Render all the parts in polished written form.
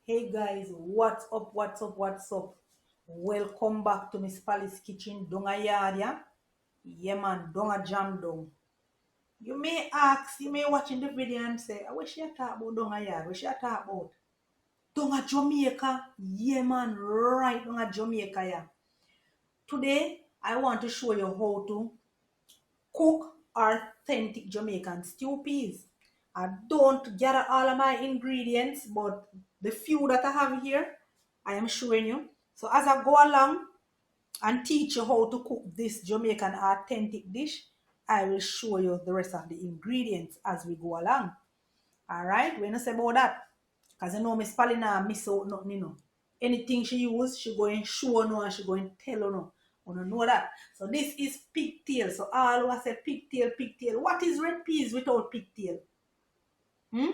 Hey guys, what's up? What's up? What's up? Welcome back to Miss Palace Kitchen. Donga yard, yeah? Yeah man, donga jam dong. You may ask, you may watching the video and say, I wish you talk about donga yard. Wish you talk about donga Jamaica. Yeah man, right, donga Jamaica, yeah. Today, I want to show you how to cook authentic Jamaican stew peas. I don't gather all of my ingredients, but the few that I have here, I am showing you. So as I go along and teach you how to cook this Jamaican authentic dish, I will show you the rest of the ingredients as we go along. All right, we don't say about that. Because you know Miss Palina miss out nothing, you know. Anything she use, she going show no and she going tell no. You don't know that. So this is pigtail. So all of us say pigtail, pigtail. What is red peas without pigtail? Hmm?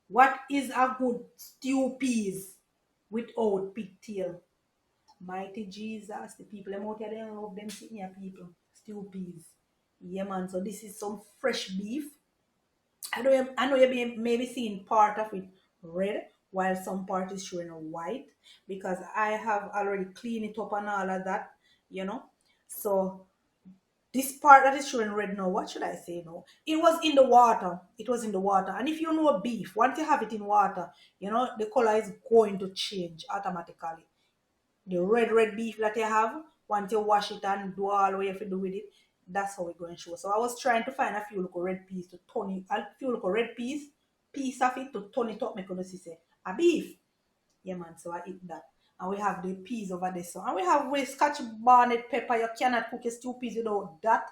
What is a good stew peas without pigtail? Mighty Jesus, the people them out here, they love them sitting here, people. Stew peas. Yeah, man. So this is some fresh beef. I know you maybe seeing part of it red while some part is showing white because I have already cleaned it up and all of that, you know. So this part that is showing red now, what should I say now? It was in the water. It was in the water. And if you know beef, once you have it in water, you know, the color is going to change automatically. The red beef that you have, once you wash it and do all what you have to do with it, that's how we're going to show. So I was trying to find a few little red peas to turn it, a few little red peas, piece of it to turn it up, make you see say a beef. Yeah man, so I eat that. And we have the peas over there. So and we have with scotch bonnet pepper. You cannot cook your stew peas without that.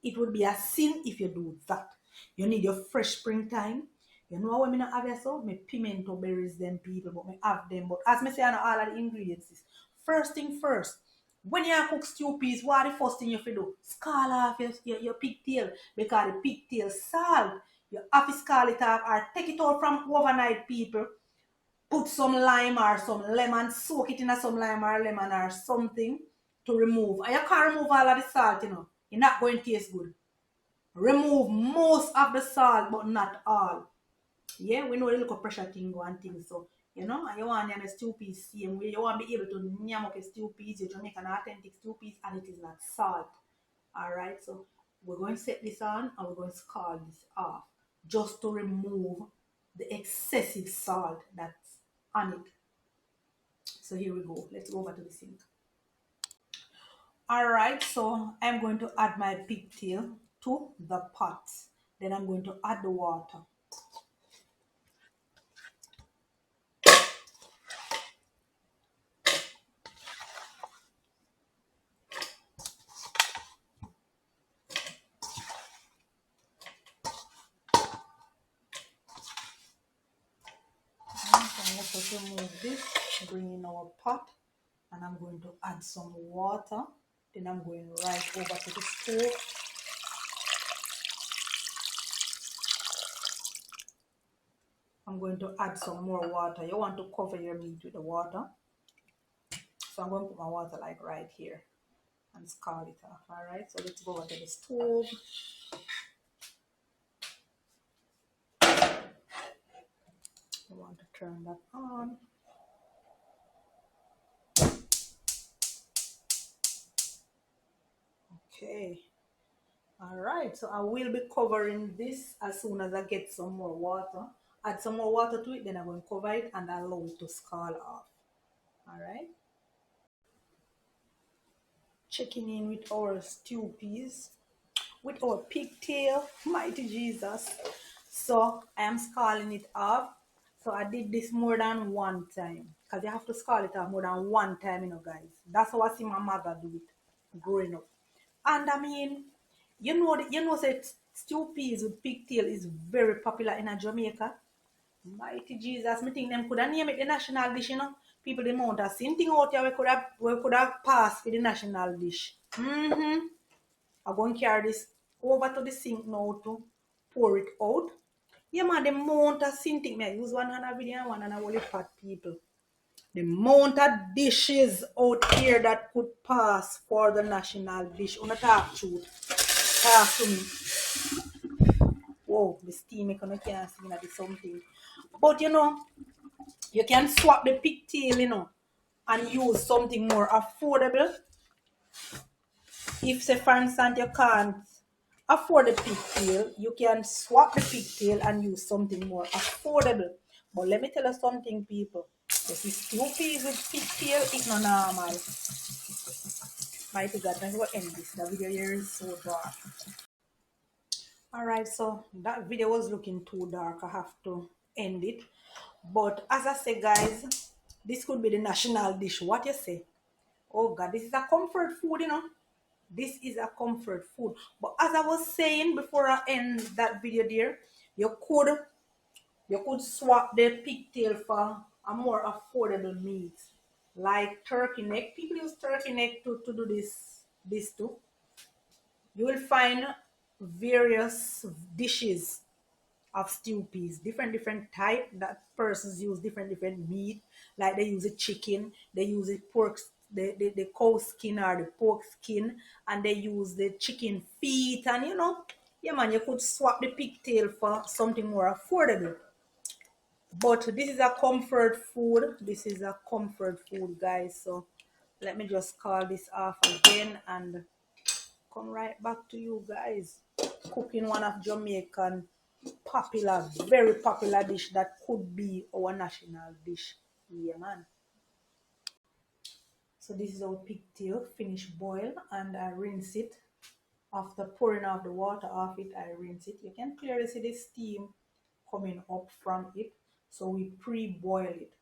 It would be a sin if you do that. You need your fresh springtime. You know what I not have here, so me pimento berries them people, but me have them. But as me say, I know all of the ingredients is first thing first. When you cook stew peas, what are the first thing you have to do? Scald off your pigtail because the pigtail salt. You have to scald it off or take it out from overnight, people. Put some lime or some lemon, soak it in some lime or lemon or something to remove. And you can't remove all of the salt, you know. You're not going to taste good. Remove most of the salt, but not all. Yeah, we know the little pressure thing go and things. So, you know, and you want to stew peas same way. You want to be able to nyam up a stew peas, you make an authentic stew peas, and it is not salt. Alright, so we're going to set this on and we're going to scald this off just to remove the excessive salt that's on it. So here we go. Let's go over to the sink. Alright, so I'm going to add my pigtail to the pot. Then I'm going to add the water. And let us remove this, bring in our pot, and I'm going to add some water. Then I'm going right over to the stove. I'm going to add some more water. You want to cover your meat with the water. So I'm going to put my water like right here and scald it off. Alright, so let's go over to the stove. I want to turn that on. Okay. Alright, so I will be covering this as soon as I get some more water. Add some more water to it, then I'm going to cover it and allow it to scald off. Alright. Checking in with our stew peas, with our pigtail, mighty Jesus. So I am scalding it off. So I did this more than one time because you have to scald it off more than one time, you know, guys. That's how I see my mother do it growing up. And I mean, say stew peas with pigtail is very popular in Jamaica. Mighty Jesus, me think them could have named it the national dish, you know. People the amount of same thing out here we could have passed for the national dish. I'm going to carry this over to the sink now to pour it out. Yeah man, the amount of sink me I use one hand a video and one hand a whole pot, people. The amount of dishes out here that could pass for the national dish. On the talk truth. Talk to me. Whoa, the steam I can't see that is something. But you know, You can swap the pigtail, you know, and use something more affordable. If, say, for instance, you can't afford the pigtail, you can swap the pigtail and use something more affordable. But let me tell you something, people. If it's 2 piece with pigtail, it's not normal. Mighty God, I'm going to end this. The video here is so dark. Alright, so that video was looking too dark. I have to end it. But as I say, guys, this could be the national dish. What you say? Oh God, this is a comfort food, you know. This is a comfort food. But as I was saying before I end that video there, you could swap the pigtail for a more affordable meat. Like turkey neck. People use turkey neck to do this too. You will find various dishes of stew peas, different type that persons use different meat. Like they use a chicken, they use a pork, the cow skin or the pork skin, and they use the chicken feet, and you know, yeah man, you could swap the pigtail for something more affordable. But this is a comfort food. This is a comfort food, guys. So let me just call this off again and come right back to you guys. Cooking one of Jamaican popular, very popular dish that could be our national dish. Yeah, man. So this is our pigtail finished boil, and I rinse it. After pouring out the water off it, I rinse it. You can clearly see the steam coming up from it. So we pre-boil it.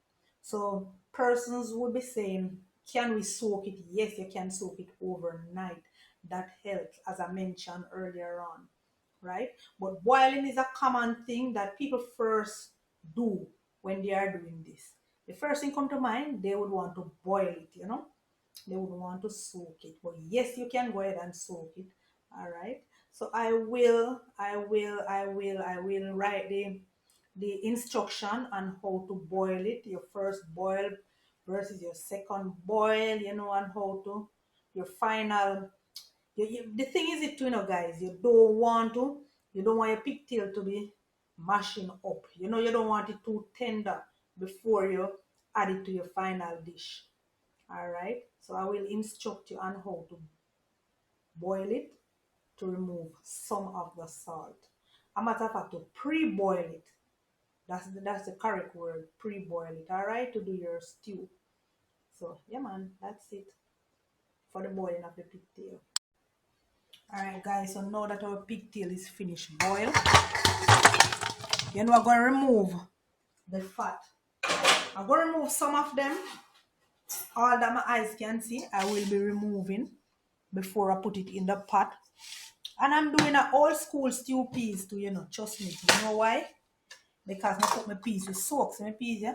So persons would be saying, can we soak it? Yes, you can soak it overnight. That helps, as I mentioned earlier on, right? But boiling is a common thing that people first do when they are doing this. The first thing come to mind, they would want to boil it, you know. They would want to soak it. But yes, you can go ahead and soak it. All right. So I will write the instruction on how to boil it. Your first boil versus your second boil, you know, and how to your final. The thing is it, you know, guys, you don't want your pigtail to be mashing up. You know, you don't want it too tender before you add it to your final dish. All right. So I will instruct you on how to boil it to remove some of the salt. A matter of fact, to pre-boil it. That's the correct word. Pre-boil it. All right, to do your stew. So yeah, man, that's it for the boiling of the pigtail. All right, guys. So now that our pigtail is finished boil, you know I'm gonna remove the fat. I'm gonna remove some of them. All that my eyes can see, I will be removing before I put it in the pot. And I'm doing an old school stew peas too, you know, trust me. You know why? Because I put my peas with soak. So my peas, yeah?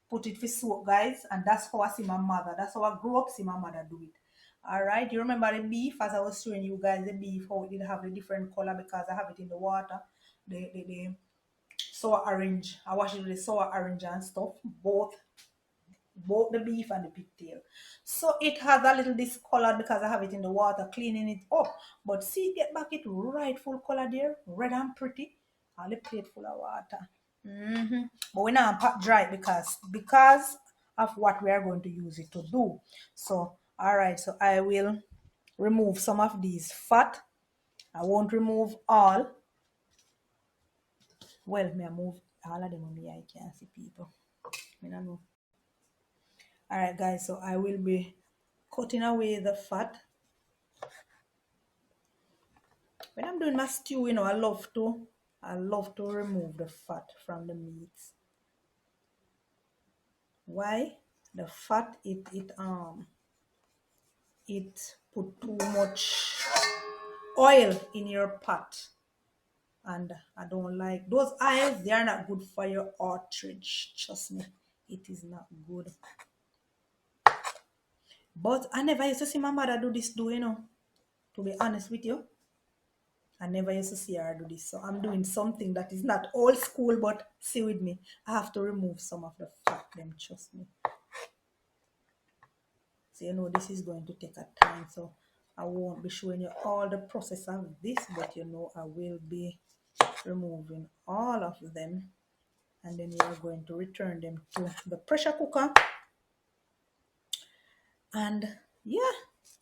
Put it for soak, guys. And that's how I see my mother. That's how I grew up see my mother do it. Alright, you remember the beef, as I was showing you guys the beef, how it did have a different color because I have it in the water. The sour orange. I wash it with the sour orange and stuff. Both the beef and the pigtail. So it has a little discolored because I have it in the water cleaning it up. But see, get back it rightful color there, red and pretty. All the plate full of water. But we now pot dry because of what we are going to use it to do. So all right, so I will remove some of these fat. I won't remove all. Well, may I move all of them on me? I can't see people. I don't know. All right, guys, so I will be cutting away the fat. When I'm doing my stew, you know, I love to remove the fat from the meats. Why? The fat it put too much oil in your pot, and I don't like those oils. They are not good for your arteries. Trust me, it is not good. But I never used to see my mother do this, you know. To be honest with you, I never used to see her do this. So I'm doing something that is not old school, but see with me. I have to remove some of the fat, them, trust me. So you know this is going to take a time. So I won't be showing you all the process of this, but you know I will be removing all of them. And then we are going to return them to the pressure cooker. And yeah,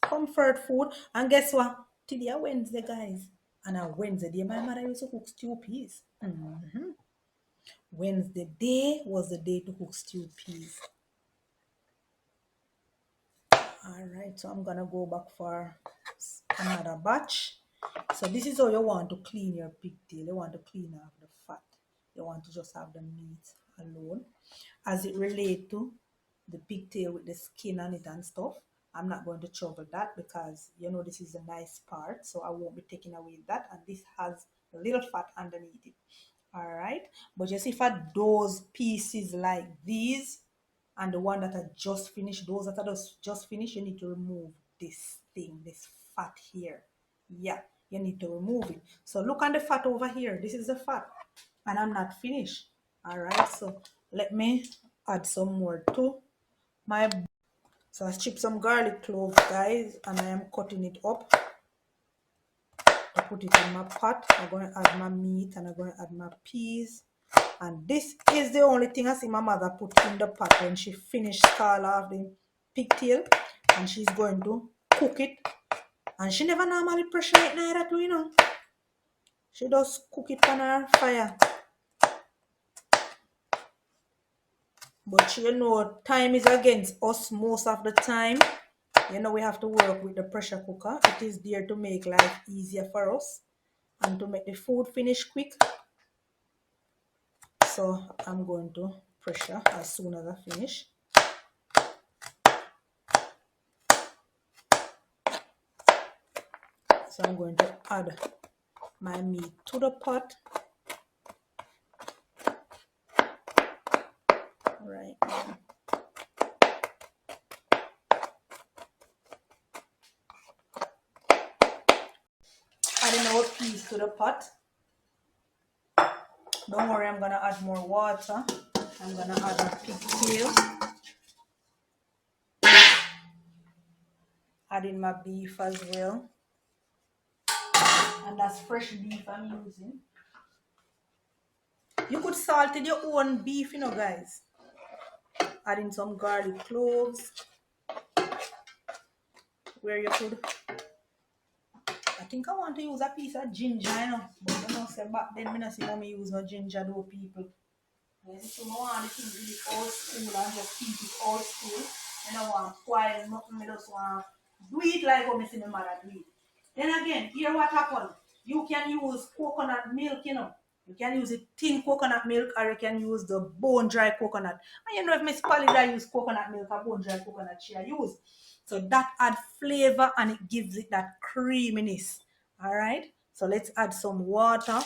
comfort food. And guess what? Today Wednesday, guys. And on Wednesday day, my mother used to cook stew peas. Wednesday day was the day to cook stew peas. All right, so I'm gonna go back for another batch. So this is how you want to clean your pigtail. You want to clean off the fat. You want to just have the meat alone. As it relates to the pigtail with the skin on it and stuff, I'm not going to trouble that because you know this is a nice part, so I won't be taking away that. And this has a little fat underneath it. All right, but you see for those pieces like these and the one that I just finished, those that I just finished, you need to remove this thing, this fat here. Yeah, you need to remove it. So look on the fat over here. This is the fat, and I'm not finished. All right, so let me add some more to my. So I chip some garlic cloves, guys, and I am cutting it up. I put it in my pot. I'm going to add my meat and I'm going to add my peas. And this is the only thing I see my mother put in the pot when she finished scald off the pigtail. And she's going to cook it. And she never normally pressure it neither too, you know. She does cook it on her fire. But you know, time is against us most of the time. You know, we have to work with the pressure cooker. It is there to make life easier for us and to make the food finish quick. So I'm going to pressure as soon as I finish. So I'm going to add my meat to the pot right now. Adding our peas to the pot. Don't worry, I'm gonna add more water. I'm gonna add a pigtail. Adding my beef as well. And that's fresh beef I'm using. You could salt in your own beef, you know, guys. Adding some garlic cloves. Where you could. I think I want to use a piece of ginger, you know. But you know, say back then, I don't see me use no ginger, though, people. So I want the thing really old school and just keep it old school. And I want spoil nothing, I just want do it like how I see my mother do it. Then again, here what happened. You can use coconut milk, you know. You can use it thin coconut milk or you can use the bone dry coconut. And you know if Miss Polly I use coconut milk or bone dry coconut she use. So that add flavor and it gives it that creaminess. Alright. So let's add some water.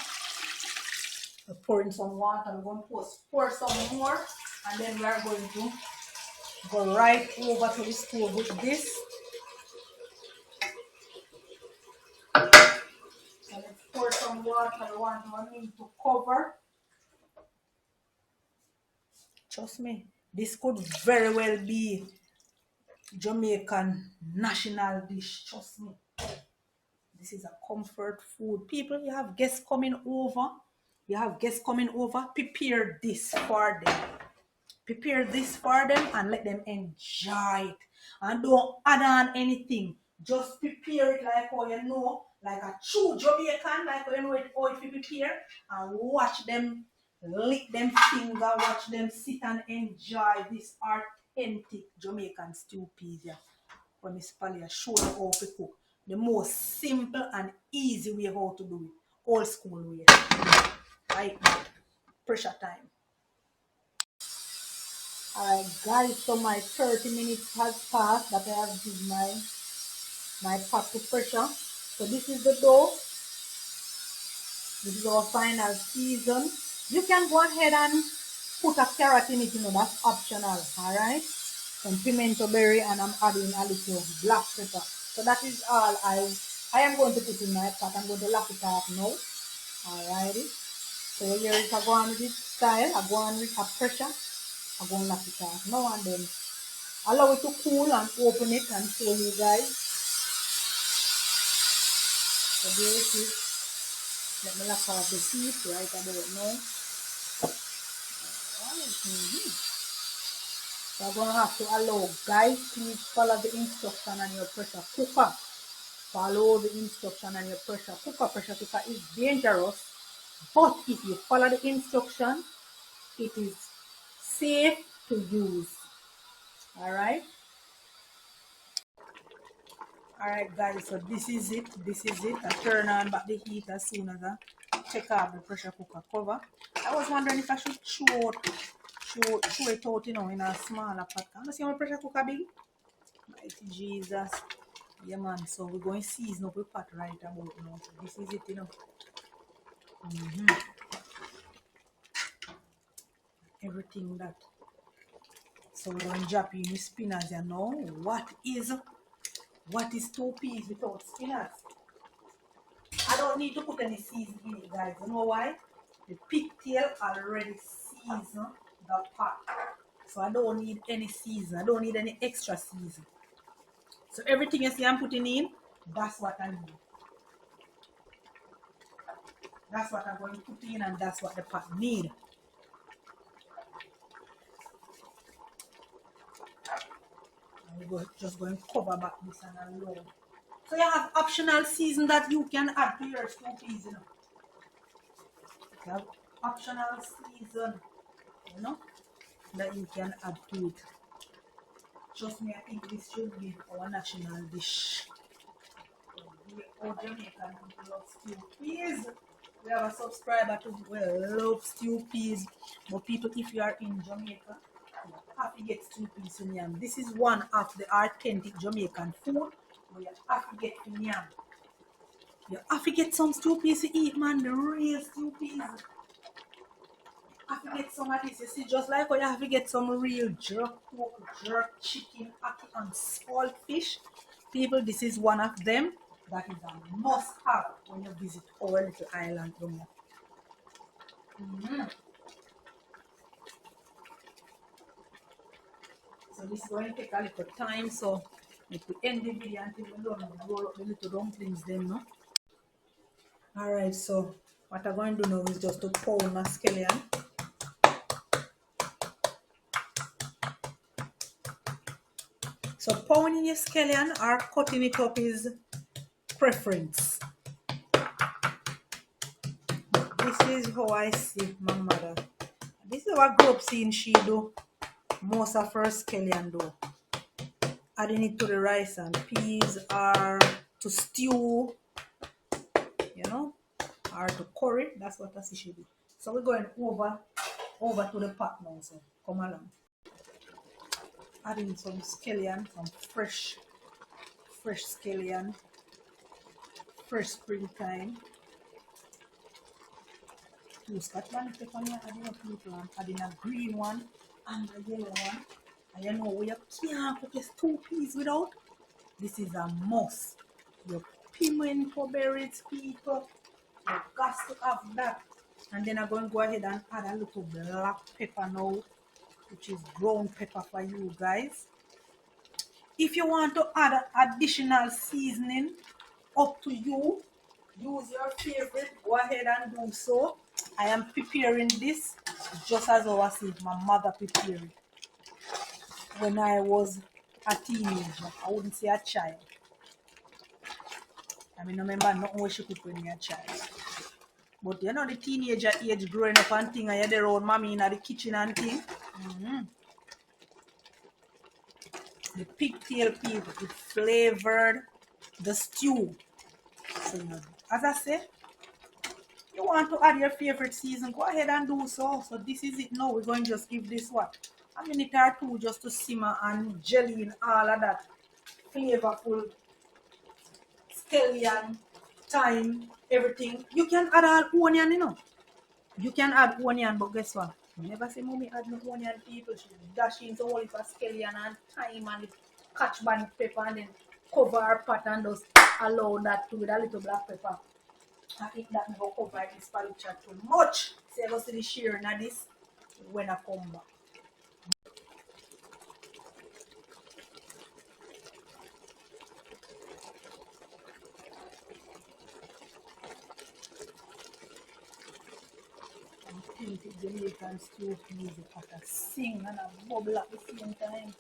We're pouring some water. I'm going to pour some more, and then we are going to go right over to the stove with this. So let's pour some water. I want my meat to cover. Trust me, this could very well be Jamaican national dish. Trust me. This is a comfort food. People, you have guests coming over. Prepare this for them. Prepare this for them and let them enjoy it. And don't add on anything. Just prepare it like how you know, like a true Jamaican, like how you know it, how if you prepare, and watch them lick them finger, watch them sit and enjoy this authentic Jamaican stew peas. Yeah. When Miss Palia show you how to cook. The most simple and easy way how to do it. Old school way. Right now. Pressure time. Alright guys, so my 30 minutes has passed that I have given my pot to pressure. So this is the dough. This is our final season. You can go ahead and put a carrot in it, you know, that's optional. Alright. Some pimento berry and I'm adding a little black pepper. So that is all I am going to put in my pot. I'm going to lock it off now. Alrighty. So here is I go on with this style. I go on with a pressure. I go and lock it off now and then allow it to cool and open it and show you guys. So there it is. Let me lock off the heat right about now. So I'm gonna have to allow, guys, please follow the instruction on your pressure cooker. Follow the instruction on your pressure cooker. Pressure cooker is dangerous, but if you follow the instruction, it is safe to use. Alright? Alright guys, so this is it. I turn on back the heat as soon as I take off the pressure cooker cover. I was wondering if I should show it out, in a smaller pot. Can you see my pressure cooker big? Mighty Jesus. Yeah man, so we're going to season up the pot right about now. So this is it, Everything that. So we're going to drop in the spinners, What is 2 peas without spinners? I don't need to put any season in it, guys. You know why? The pigtail already seasoned the pot. So I don't need any season. I don't need any extra season. So everything you see I'm putting in, that's what I need. That's what I'm going to put in, and that's what the pot need. I'm just going to cover back this and allow. So you have optional season that you can add to your stew peas, You have optional season, that you can add to it. Trust me, I think this should be our national dish. All Jamaican people love stew peas. We have a subscriber who loves stew peas. But people, if you are in Jamaica, you have to get stew peas in yam. This is one of the authentic Jamaican food where you have to get in yam. You have to get some stew peas to eat, man. The real stew peas. Have to get some of this. You see, just like how you have to get some real jerk pork, jerk chicken, ackee, and salt fish. People, this is one of them that is a must have when you visit our little island. So this is going to take a little time. So if we end the video until we don't roll up the little dumplings then, no? Alright, so what I'm going to do now is just to pound my scallion. So pounding your scallion or cutting it up is preference. This is how I see my mother. This is what I grew up seeing she do. Most of her scallion do. Adding it to the rice and peas or to stew, or to curry. That's what I see she do. So we're going over to the pot now. So come along. Adding some scallion, some fresh scallion, fresh springtime. Two Scotland pepper, adding a little one, adding a green one and a yellow one. And you know we can't cook your stew peas without. This is a must. Your pimento berries, people. You got to have that. And then I'm going to go ahead and add a little black pepper now, which is ground pepper for you guys. If you want to add additional seasoning, up to you. Use your favorite. Go ahead and do so. I am preparing this just as I see my mother prepared when I was a teenager. I wouldn't say a child. I mean, remember nothing what she cooked when you're a child. But the teenager age growing up and thing, and you're there old mommy in the kitchen and thing. The pigtail peas, it flavored the stew. So, as I said, you want to add your favorite season, go ahead and do so. So this is it now. We're going to just give this a minute or two just to simmer and jelly in all of that flavorful scallion, thyme, everything. You can add all onion, You can add onion, but guess what? You never say mommy add no onion, people. She dash in some olive scallion and thyme and catch bunny pepper and then cover her pot and just allow that to with a little black pepper. I think that never cover this picture too much. So I go see the sharing of this when I come back. Jamaican stew peas that a sing and a bubble at the same time.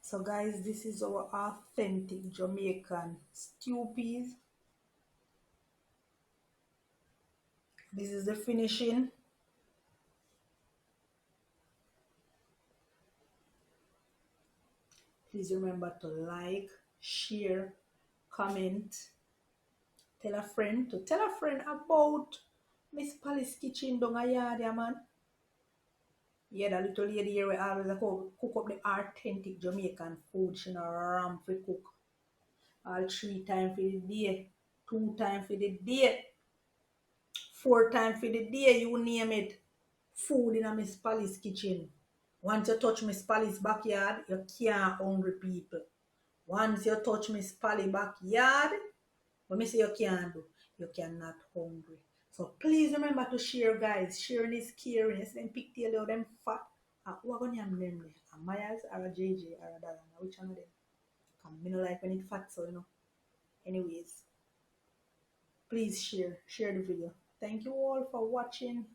So guys, this is our authentic Jamaican stew peas. This is the finishing. Please remember to like, share, comment, tell a friend about Miss Palace Kitchen down a yard, yeah, man. Yeah, that little lady here we always cook up the authentic Jamaican food. She no ram for cook. All 3 times for the day, 2 times for the day, 4 times for the day, you name it. Food in a Miss Palace kitchen. Once you touch Miss Palace backyard, you can't hungry people. Once you touch Miss Palace backyard, what me say you can't do, you cannot hungry. So please remember to share, guys. Sharing is caring. You see them pigtail or them fat. What gonna name them? A Myers or a JJ or a Darana? Which one of them? Come, me no like when it fat, so you know. Anyways, please share the video. Thank you all for watching.